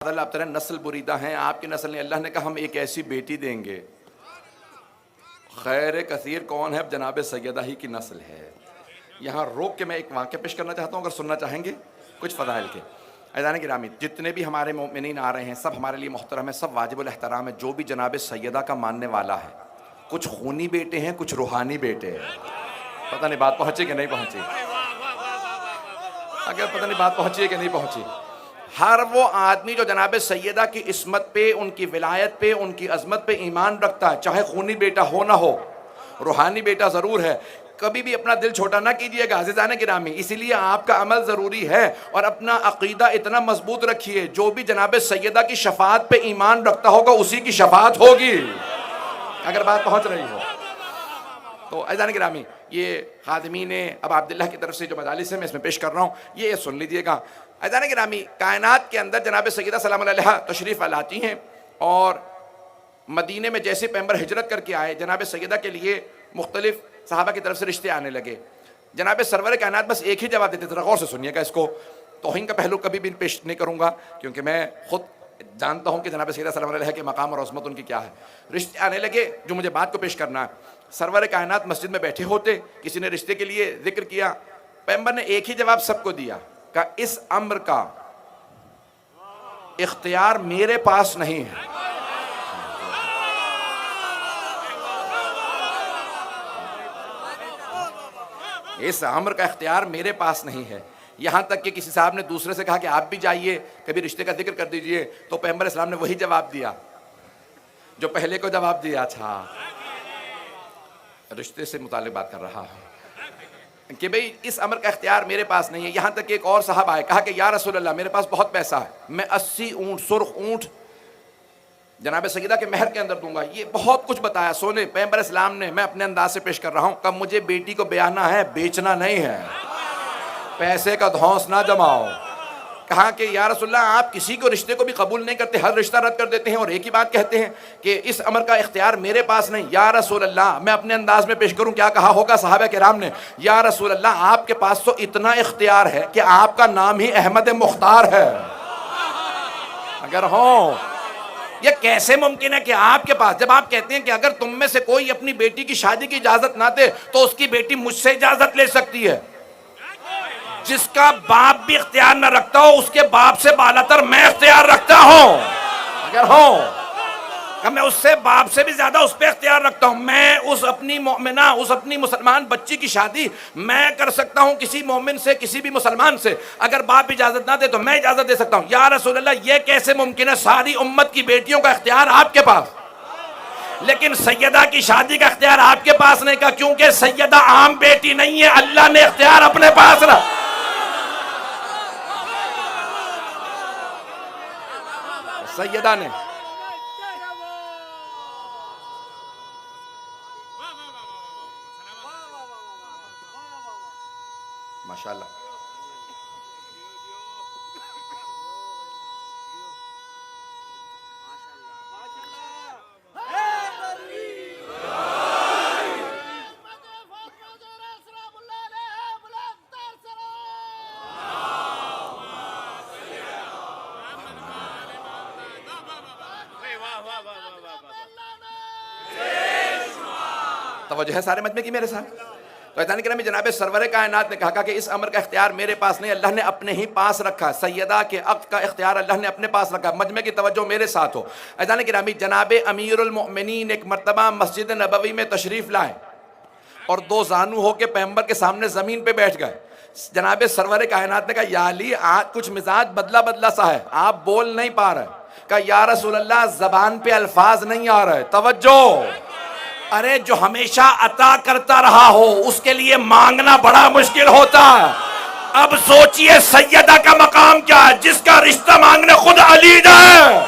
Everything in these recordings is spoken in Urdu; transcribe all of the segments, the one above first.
اللہ آپ طرح نسل بریدہ ہیں، آپ کی نسل نے، اللہ نے کہا ہم ایک ایسی بیٹی دیں گے، خیر کثیر کون ہے؟ جناب سیدہ ہی کی نسل ہے۔ یہاں روک کے میں ایک واقعہ پیش کرنا چاہتا ہوں، اگر سننا چاہیں گے کچھ فضائل کے۔ عزیزان گرامی، جتنے بھی ہمارے مومنین آ رہے ہیں سب ہمارے لیے محترم ہے، سب واجب الاحترام ہے۔ جو بھی جناب سیدہ کا ماننے والا ہے، کچھ خونی بیٹے ہیں، کچھ روحانی بیٹے ہیں۔ پتہ نہیں بات پہنچی کہ نہیں پہنچی، اگر پتہ نہیں بات پہنچی ہے کہ نہیں پہنچی۔ ہر وہ آدمی جو جناب سیدہ کی عصمت پہ، ان کی ولایت پہ، ان کی عظمت پہ ایمان رکھتا ہے، چاہے خونی بیٹا ہو نہ ہو، روحانی بیٹا ضرور ہے، کبھی بھی اپنا دل چھوٹا نہ کیجئے گا عزیزان گرامی۔ اسی لیے آپ کا عمل ضروری ہے، اور اپنا عقیدہ اتنا مضبوط رکھیے، جو بھی جناب سیدہ کی شفاعت پہ ایمان رکھتا ہوگا اسی کی شفاعت ہوگی، اگر بات پہنچ رہی ہو تو۔ عزیزان گرامی، یہ خادمین ابا عبداللہ کی طرف سے جو مجالس ہیں میں اس میں پیش کر رہا ہوں، یہ سن لیجئے گا۔ عزیزان گرامی، کائنات کے اندر جناب سیدہ سلام اللہ علیہا تشریف لاتی ہیں، اور مدینے میں جیسے پیغمبر ہجرت کر کے آئے، جناب سیدہ کے لیے مختلف صحابہ کی طرف سے رشتے آنے لگے۔ جناب سرور کائنات بس ایک ہی جواب دیتے تھے، غور سے سنیے گا اس کو، توہین کا پہلو کبھی بھی پیش نہیں کروں گا، کیونکہ میں خود جانتا ہوں کہ جناب سیدہ سلام علیہا کے مقام اور عظمت ان کی کیا ہے۔ رشتے آنے لگے، جو مجھے بات کو پیش کرنا ہے، سرور کائنات مسجد میں بیٹھے ہوتے، کسی نے رشتے کے لیے ذکر کیا، پیغمبر نے ایک ہی جواب سب کو دیا کہ اس امر کا اختیار میرے پاس نہیں ہے۔ اس امر کا اختیار میرے پاس نہیں ہے۔ یہاں تک کہ کسی صاحب نے دوسرے سے کہا کہ آپ بھی جائیے کبھی رشتے کا ذکر کر دیجئے، تو پیغمبر اسلام نے وہی جواب دیا جو پہلے کو جواب دیا تھا۔ رشتے سے متعلق بات کر رہا ہوں کہ بھئی اس امر کا اختیار میرے پاس نہیں ہے۔ یہاں تک کہ ایک اور صاحب آئے، کہا کہ یا رسول اللہ میرے پاس بہت پیسہ ہے، میں 80 اونٹ، سرخ اونٹ جناب سیدہ کے مہر کے اندر دوں گا، یہ بہت کچھ بتایا۔ سونے پیغمبر اسلام نے، میں اپنے انداز سے پیش کر رہا ہوں، کہ مجھے بیٹی کو بیاہنا ہے، بیچنا نہیں ہے، پیسے کا دھونس نہ جماؤ۔ کہا کہ یا رسول اللہ آپ کسی کو رشتے کو بھی قبول نہیں کرتے، ہر رشتہ رد کر دیتے ہیں، اور ایک ہی بات کہتے ہیں کہ اس امر کا اختیار میرے پاس نہیں۔ یا رسول اللہ، میں اپنے انداز میں پیش کروں، کیا کہا ہوگا صحابہ کرام نے؟ یا رسول اللہ آپ کے پاس تو اتنا اختیار ہے کہ آپ کا نام ہی احمد مختار ہے۔ اگر ہوں، یہ کیسے ممکن ہے کہ آپ کے پاس، جب آپ کہتے ہیں کہ اگر تم میں سے کوئی اپنی بیٹی کی شادی کی اجازت نہ دے تو اس کی بیٹی مجھ سے اجازت لے سکتی ہے۔ جس کا باپ بھی اختیار نہ رکھتا ہو، اس کے باپ سے بالاتر میں اختیار رکھتا ہوں۔ اگر ہوں کہ میں اس سے باپ سے بھی زیادہ اس پہ اختیار رکھتا ہوں، میں اس اپنی مومنہ، اس اپنی مسلمان بچی کی شادی میں کر سکتا ہوں کسی مومن سے، کسی بھی مسلمان سے، اگر باپ اجازت نہ دے تو میں اجازت دے سکتا ہوں۔ یا رسول اللہ یہ کیسے ممکن ہے؟ ساری امت کی بیٹیوں کا اختیار آپ کے پاس، لیکن سیدہ کی شادی کا اختیار آپ کے پاس نہیں، کا کیونکہ سیدہ عام بیٹی نہیں ہے، اللہ نے اختیار اپنے پاس رکھا۔ سیدہ نے ماشاءاللہ توجہ ہے سارے مجمع کی میرے ساتھ؟ تو عزیزان گرامی، جناب سرور کائنات نے کہا کہ اس امر کا اختیار میرے پاس نہیں، اللہ نے اپنے ہی پاس رکھا۔ سیدہ کے عقد کا اختیار اللہ نے اپنے پاس رکھا۔ مجمع کی توجہ میرے ساتھ ہو۔ عزیزان گرامی، جناب امیر المؤمنین ایک مرتبہ مسجد نبوی میں تشریف لائے، اور دو زانو ہو کے پیغمبر کے سامنے زمین پہ بیٹھ گئے۔ جناب سرور کائنات نے کہا یا علی، آج کچھ مزاج بدلا بدلا سا ہے، آپ بول نہیں پا رہے۔ کہا یا رسول اللہ زبان پہ الفاظ نہیں آ رہے۔ توجہ، ارے جو ہمیشہ عطا کرتا رہا ہو اس کے لیے مانگنا بڑا مشکل ہوتا ہے۔ اب سوچئے سیدہ کا مقام کیا ہے، جس کا رشتہ مانگنے خود علی جائے۔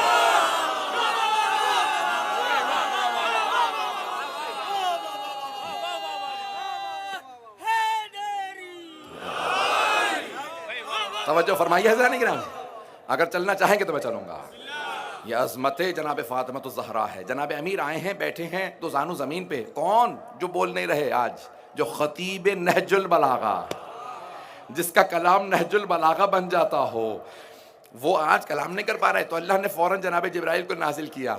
توجہ فرمائیے حضرات کرام، اگر چلنا چاہیں گے تو میں چلوں گا۔ یہ عظمت جناب فاطمہ الزہرا ہے۔ جناب امیر آئے ہیں، بیٹھے ہیں، تو زانو زمین پہ، کون جو بول نہیں رہے آج؟ جو خطیب نہج البلاغہ، جس کا کلام نہج البلاغہ بن جاتا ہو، وہ آج کلام نہیں کر پا رہے تو اللہ نے فوراً جناب جبرائیل کو نازل کیا.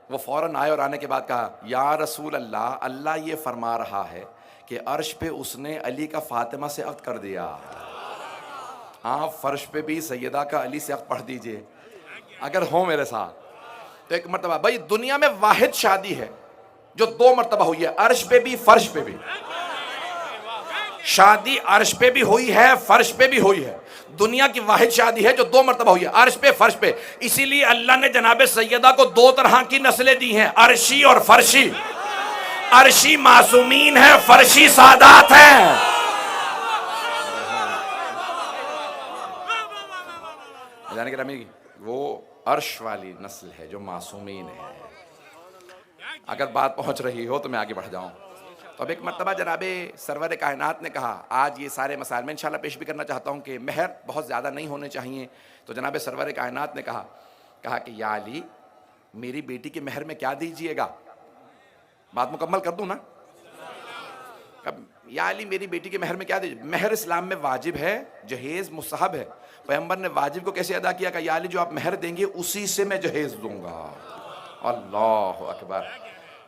وہ فوراً آئے اور آنے کے بعد کہا یا رسول اللہ, اللہ یہ فرما رہا ہے کہ عرش پہ اس نے علی کا فاطمہ سے عقد کر دیا. آپ فرش پہ بھی سیدہ کا علی سے عقد پڑھ دیجئے اگر ہو میرے ساتھ. تو ایک مرتبہ بھائی دنیا میں واحد شادی ہے جو 2 مرتبہ ہوئی ہے, عرش پہ بھی فرش پہ بھی. شادی عرش پہ بھی ہوئی ہے, فرش پہ بھی ہوئی ہے. دنیا کی واحد شادی ہے جو 2 مرتبہ ہوئی ہے, عرش پہ فرش پہ. اسی لیے اللہ نے جناب سیدہ کو 2 طرح کی نسلیں دی ہیں, عرشی اور فرشی. عرشی معصومین ہیں, فرشی سادات ہیں. جانے گرامی وہ عرش والی نسل ہے جو معصومین ہے. اگر بات پہنچ رہی ہو تو میں آگے بڑھ جاؤں. تو اب ایک مرتبہ جناب سرور کائنات نے کہا, آج یہ سارے مسائل میں انشاءاللہ پیش بھی کرنا چاہتا ہوں کہ مہر بہت زیادہ نہیں ہونے چاہیے. تو جناب سرور کائنات نے کہا کہ یا علی میری بیٹی کے مہر میں کیا دیجئے گا. بات مکمل کر دوں نا. یا علی میری بیٹی کے مہر میں کیا دیجئے. مہر اسلام میں واجب ہے, جہیز مستحب ہے. پیغمبر نے واجب کو کیسے ادا کیا کہ یا علی جو آپ مہر دیں گے اسی سے میں جہیز دوں گا. اللہ اکبر.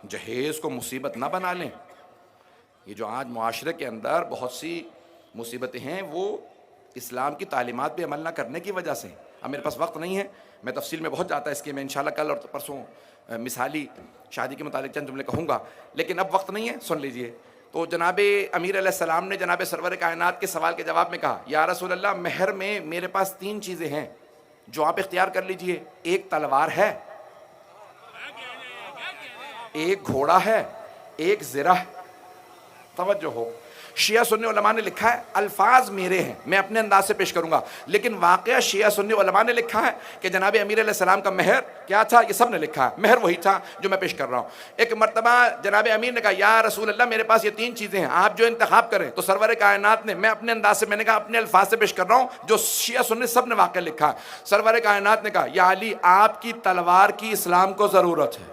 جہیز کو مصیبت نہ بنا لیں. یہ جو آج معاشرے کے اندر بہت سی مصیبتیں ہیں وہ اسلام کی تعلیمات پہ عمل نہ کرنے کی وجہ سے. اب میرے پاس وقت نہیں ہے, میں تفصیل میں بہت جاتا ہے اس کے, میں انشاءاللہ کل اور پرسوں مثالی شادی کے متعلق چند جملے کہوں گا, لیکن اب وقت نہیں ہے, سن لیجئے. تو جناب امیر علیہ السلام نے جناب سرور کائنات کے سوال کے جواب میں کہا یا رسول اللہ مہر میں میرے پاس 3 چیزیں ہیں جو آپ اختیار کر لیجئے. ایک تلوار ہے, ایک گھوڑا ہے, ایک زرہ. توجہ ہو, شیعہ سنی علماء نے لکھا ہے, الفاظ میرے ہیں میں اپنے انداز سے پیش کروں گا, لیکن واقعہ شیعہ سنی علماء نے لکھا ہے کہ جناب امیر علیہ السلام کا مہر کیا تھا, یہ سب نے لکھا ہے, مہر وہی تھا جو میں پیش کر رہا ہوں. ایک مرتبہ جناب امیر نے کہا یا رسول اللہ میرے پاس یہ 3 چیزیں ہیں, آپ جو انتخاب کریں. تو سرور کائنات نے, میں اپنے انداز سے, میں نے کہا اپنے الفاظ سے پیش کر رہا ہوں, جو شیعہ سنی سب نے واقعہ لکھا ہے. سرور کائنات نے کہا یا علی آپ کی تلوار کی اسلام کو ضرورت ہے,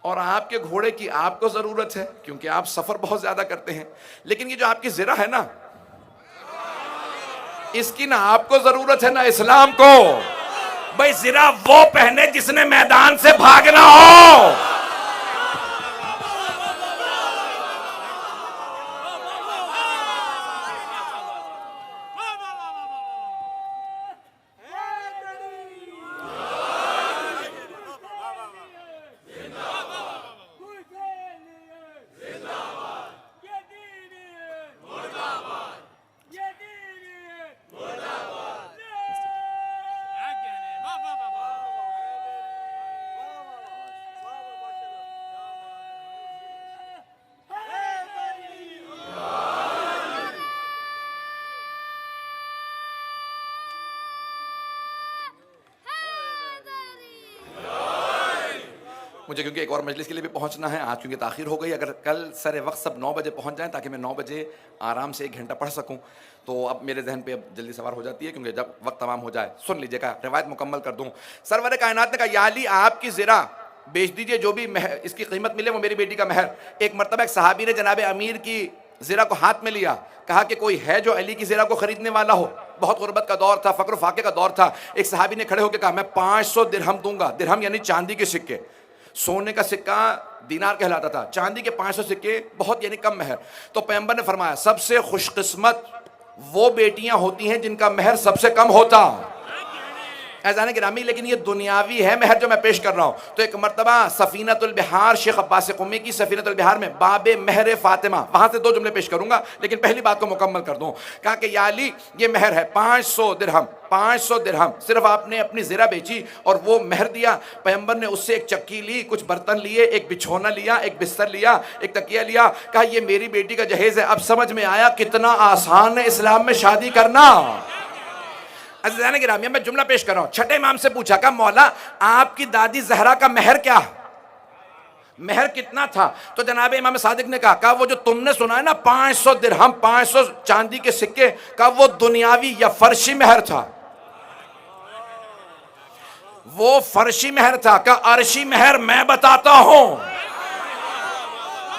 اور آپ کے گھوڑے کی آپ کو ضرورت ہے کیونکہ آپ سفر بہت زیادہ کرتے ہیں. لیکن یہ جو آپ کی زرہ ہے نا, اس کی نہ آپ کو ضرورت ہے نہ اسلام کو. بھائی زرہ وہ پہنے جس نے میدان سے بھاگنا ہو. مجھے کیونکہ ایک اور مجلس کے لیے بھی پہنچنا ہے آج, کیونکہ تاخیر ہو گئی. اگر کل سر وقت سب 9 بجے پہنچ جائیں تاکہ میں 9 بجے آرام سے 1 گھنٹہ پڑھ سکوں, تو اب میرے ذہن پہ اب جلدی سوار ہو جاتی ہے کیونکہ جب وقت تمام ہو جائے. سن لیجیے گا, روایت مکمل کر دوں. سرور کائنات نے کہا یا علی آپ کی زرہ بیچ دیجئے, جو بھی اس کی قیمت ملے وہ میری بیٹی کا مہر. ایک مرتبہ ایک صحابی نے جناب امیر کی زرہ کو ہاتھ میں لیا, کہا کہ کوئی ہے جو علی کی زرہ کو خریدنے والا ہو. بہت غربت کا دور تھا, فقر و فاقے کا دور تھا. ایک صحابی نے کھڑے ہو کے کہا میں 500 درہم دوں گا. درہم یعنی چاندی کے سکے. سونے کا سکہ دینار کہلاتا تھا, چاندی کے 500 سکے بہت یعنی کم مہر. تو پیغمبر نے فرمایا سب سے خوش قسمت وہ بیٹیاں ہوتی ہیں جن کا مہر سب سے کم ہوتا. اعزان گرامی لیکن یہ دنیاوی ہے مہر جو میں پیش کر رہا ہوں. تو ایک مرتبہ سفینۃ البحار, شیخ عباس قمی کی سفینۃ البحار میں باب مہر فاطمہ, وہاں سے 2 جملے پیش کروں گا لیکن پہلی بات کو مکمل کر دوں. کہا کہ یا علی یہ مہر ہے 500 درہم. 500 درہم صرف آپ نے اپنی زرہ بیچی اور وہ مہر دیا. پیغمبر نے اس سے ایک چکی لی, کچھ برتن لیے, ایک بچھونا لیا, ایک بستر لیا, ایک تکیہ لیا. کہا یہ میری بیٹی کا جہیز ہے. اب سمجھ میں آیا کتنا آسان ہے اسلام میں شادی کرنا. عزیزان گرامی میں جملہ پیش کر رہا ہوں. چھٹے امام سے پوچھا کہ مولا آپ کی دادی زہرا کا مہر کیا, مہر کتنا تھا؟ تو جناب امام صادق نے کہا وہ جو تم نے سنا ہے نا 500 درہم, 500 چاندی کے سکے, کہا وہ دنیاوی یا فرشی مہر تھا. وہ فرشی مہر تھا. کہا عرشی مہر میں بتاتا ہوں.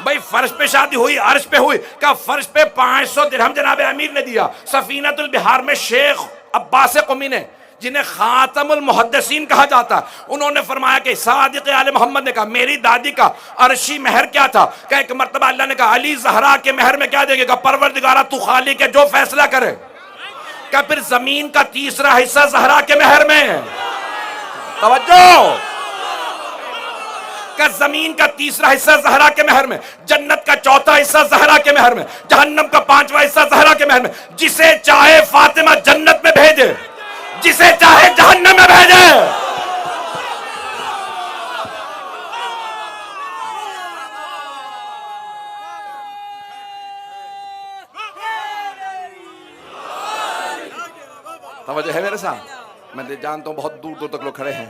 بھائی فرش پہ شادی ہوئی، عرش پہ ہوئی، کہ فرش پہ 500 درہم جناب امیر نے دیا۔ سفینۃ البحار میں شیخ عباس قمی نے، جنہیں خاتم المحدثین کہا جاتا، انہوں نے فرمایا کہ صادق آل محمد نے کہا میری دادی کا عرشی مہر کیا تھا؟ کہ ایک مرتبہ اللہ نے کہا علی زہرا کے مہر میں کیا دے گے؟ کہ پروردگارہ تو خالق ہے، جو فیصلہ کرے۔ کہ پھر زمین کا تیسرا حصہ زہرا کے مہر میں، توجہ، کہ زمین کا تیسرا حصہ زہرا کے مہر میں، جنت کا چوتھا حصہ زہرا کے مہر میں، جہنم کا 5واں حصہ زہرا کے مہر میں۔ جسے چاہے فاطمہ جنت میں بھیجے، جسے چاہے جہنم میں بھیجے۔ توجہ ہے میرے ساتھ؟ میں جانتا ہوں بہت دور دور تک لوگ کھڑے ہیں۔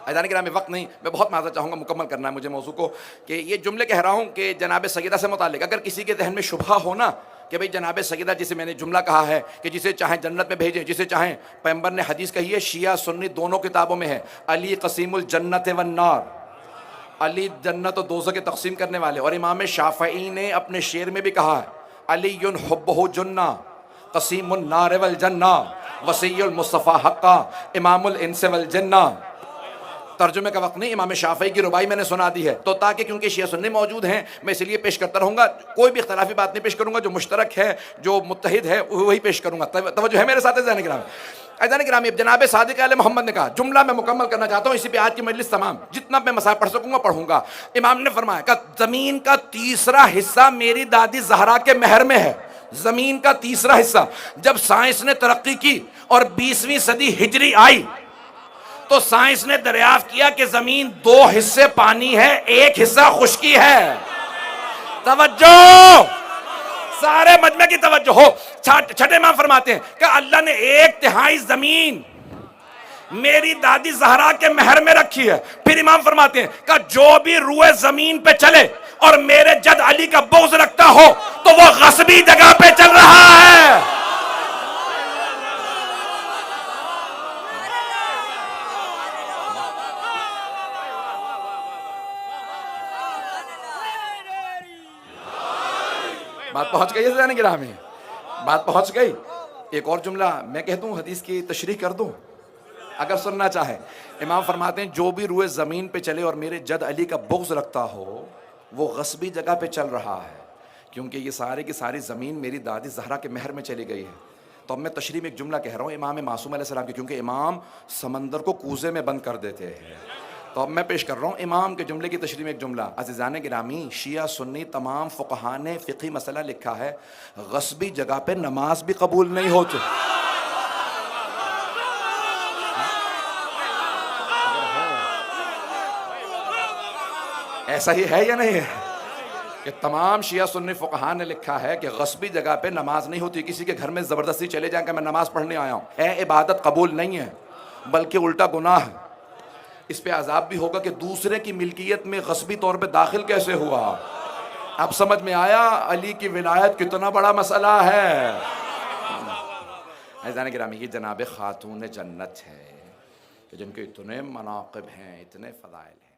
عزیزان گرامی وقت نہیں، میں بہت معذرت چاہوں گا، مکمل کرنا ہے مجھے موضوع کو، کہ یہ جملے کہہ رہا ہوں کہ جناب سیدہ سے متعلق اگر کسی کے ذہن میں شبہ ہو نا کہ بھئی جناب سیدہ جسے میں نے جملہ کہا ہے کہ جسے چاہیں جنت میں بھیجیں، جسے چاہیں، پیغمبر نے حدیث کہی ہے، شیعہ سنی دونوں کتابوں میں ہے، علی قسیم الجنت والنار، علی جنت و دوزخ کے تقسیم کرنے والے۔ اور امام شافعی نے اپنے شعر میں بھی کہا ہے، علی حبہ جنہ قسیم النار والجنہ وصی المصطفیٰ حقا امام الانس والجنہ۔ ترجمے کا وقت نہیں، امام شافعی کی ربائی میں نے سنا دی ہے، تو تاکہ کیونکہ شیعہ سنی موجود ہیں میں اس لیے پیش کرتا رہوں گا، کوئی بھی اختلافی بات نہیں پیش کروں گا، جو مشترک ہے جو متحد ہے وہی پیش کروں گا۔ توجہ ہے میرے ساتھ عزیزان گرامی؟ عزیزان گرامی اب جناب صادق آل محمد نے کہا، جملہ میں مکمل کرنا چاہتا ہوں، اسی پہ آج کی مجلس تمام جتنا میں مسائل پڑھ سکوں گا پڑھوں گا۔ امام نے فرمایا کہ زمین کا تیسرا حصہ میری دادی زہرا کے مہر میں ہے۔ زمین کا تیسرا حصہ، جب سائنس نے ترقی کی اور 20ویں صدی ہجری آئی تو سائنس نے دریافت کیا کہ زمین 2 حصے پانی ہے، 1 حصہ خشکی ہے۔ توجہ، سارے مجمع کی توجہ ہو۔ چھٹے امام فرماتے ہیں کہ اللہ نے 1/3 زمین میری دادی زہرا کے مہر میں رکھی ہے۔ پھر امام فرماتے ہیں کہ جو بھی روئے زمین پہ چلے اور میرے جد علی کا بغض رکھتا ہو تو وہ غصبی جگہ پہ چل رہا ہے۔ بات پہنچ گئی ہے عزیزان گرامی؟ بات پہنچ گئی؟ ایک اور جملہ میں کہہ دوں، حدیث کی تشریح کر دوں اگر سننا چاہے۔ امام فرماتے ہیں جو بھی روئے زمین پہ چلے اور میرے جد علی کا بغض رکھتا ہو وہ غصبی جگہ پہ چل رہا ہے، کیونکہ یہ سارے کی ساری زمین میری دادی زہرا کے مہر میں چلی گئی ہے۔ تو اب میں تشریح میں ایک جملہ کہہ رہا ہوں امام معصوم علیہ السلام کی، کیونکہ امام سمندر کو کوزے میں بند کر دیتے ہیں، تو اب میں پیش کر رہا ہوں امام کے جملے کی تشریح میں ایک جملہ۔ عزیزان گرامی، شیعہ سنی تمام فقہاء نے فقہی مسئلہ لکھا ہے، غصبی جگہ پہ نماز بھی قبول نہیں ہوتی۔ ایسا ہی ہے یا نہیں ہے کہ تمام شیعہ سنی فقہاء نے لکھا ہے کہ غصبی جگہ پہ نماز نہیں ہوتی؟ کسی کے گھر میں زبردستی چلے جائیں کہ میں نماز پڑھنے آیا ہوں، اے عبادت قبول نہیں ہے بلکہ الٹا گناہ ہے۔ اس پہ عذاب بھی ہوگا کہ دوسرے کی ملکیت میں غصبی طور پہ داخل کیسے ہوا۔ اب سمجھ میں آیا علی کی ولایت کتنا بڑا مسئلہ ہے۔ عزیزان گرامی، یہ جناب خاتون جنت ہے کہ جن کے اتنے مناقب ہیں، اتنے فضائل ہیں۔